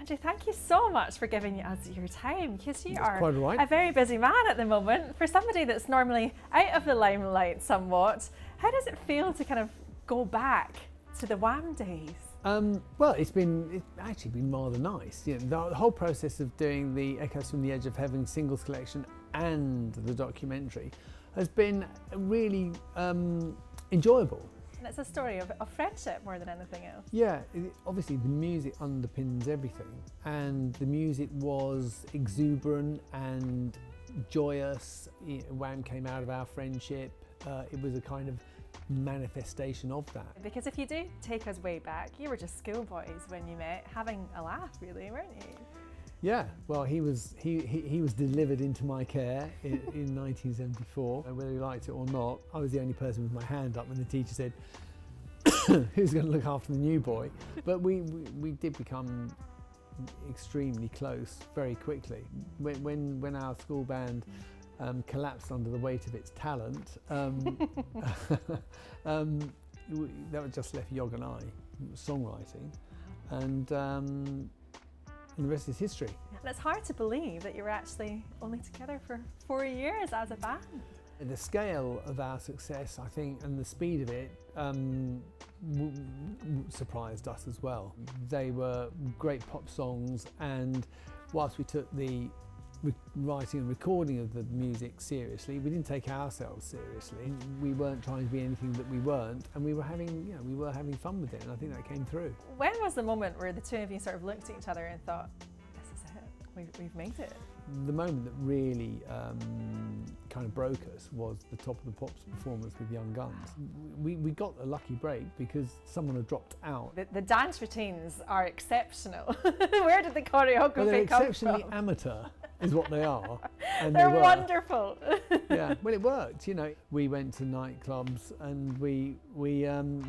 Andrew, thank you so much for giving us your time, because you are quite all right. a very busy man at the moment. For somebody that's normally out of the limelight somewhat, how does it feel to kind of go back to the Wham days? Well, it's actually been rather nice. You know, the whole process of doing the Echoes from the Edge of Heaven singles collection and the documentary has been really enjoyable. And it's a story of friendship more than anything else. Yeah, obviously the music underpins everything, and the music was exuberant and joyous. Wham came out of our friendship. It was a kind of manifestation of that. Because if you do take us way back, you were just schoolboys when you met, having a laugh, really, weren't you? Yeah, well, he was delivered into my care in 1974. And whether he liked it or not, I was the only person with my hand up when the teacher said, "Who's going to look after the new boy?" But we did become extremely close very quickly. When our school band collapsed under the weight of its talent, that was just left Yog and I songwriting, and the rest is history. And it's hard to believe that you were actually only together for 4 years as a band. The scale of our success, I think, and the speed of it surprised us as well. They were great pop songs, and whilst we took the writing and recording of the music seriously, we didn't take ourselves seriously. We weren't trying to be anything that we weren't, and we were having fun with it, and I think that came through. When was the moment where the two of you sort of looked at each other and thought, this is it, we've made it? The moment that really kind of broke us was the Top of the Pops performance with Young Guns. We got a lucky break because someone had dropped out. The dance routines are exceptional. Where did the choreography Well, they're come from? exceptionally amateur, is what they are. And They're they were wonderful. Yeah, well, it worked. You know, we went to nightclubs and we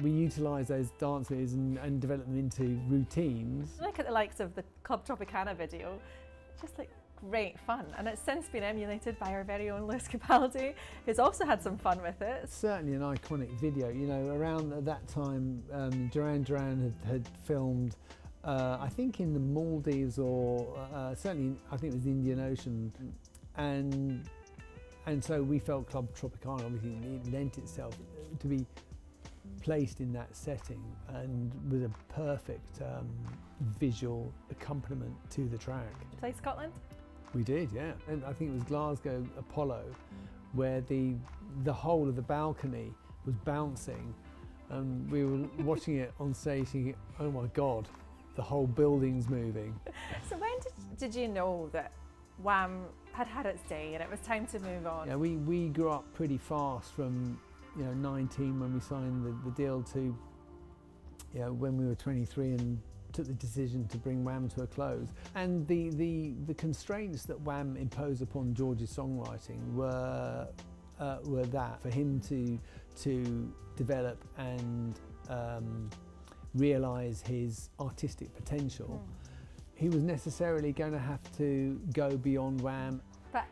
utilised those dance moves and developed them into routines. Look at the likes of the Club Tropicana video, just like great fun, and it's since been emulated by our very own Lewis Capaldi, who's also had some fun with it. It's certainly an iconic video. You know, around at that time, Duran Duran had filmed, I think in the Maldives, or certainly I think it was the Indian Ocean, and so we felt Club Tropicana, obviously it lent itself to be placed in that setting and with a perfect visual accompaniment to the track. Play Scotland? We did, yeah. And I think it was Glasgow Apollo, where the whole of the balcony was bouncing, and we were watching it on stage thinking, oh my God, the whole building's moving. So when did you know that Wham had had its day and it was time to move on? Yeah, we grew up pretty fast from 19 when we signed the deal to when we were 23 and took the decision to bring Wham to a close. And the constraints that Wham imposed upon George's songwriting were that for him to develop and realise his artistic potential, he was necessarily going to have to go beyond Wham. But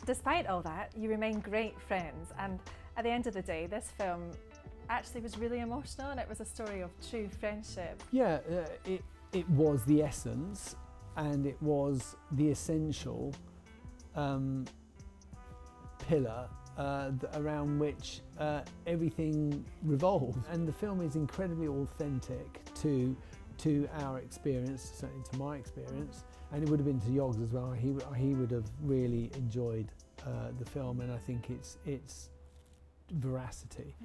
despite all that, you remain great friends, and at the end of the day, this film actually was really emotional, and it was a story of true friendship. Yeah, it was the essence, and it was the essential pillar around which everything revolved. And the film is incredibly authentic to our experience, certainly to my experience, and it would have been to Yogg's as well. He would have really enjoyed the film, and I think its veracity.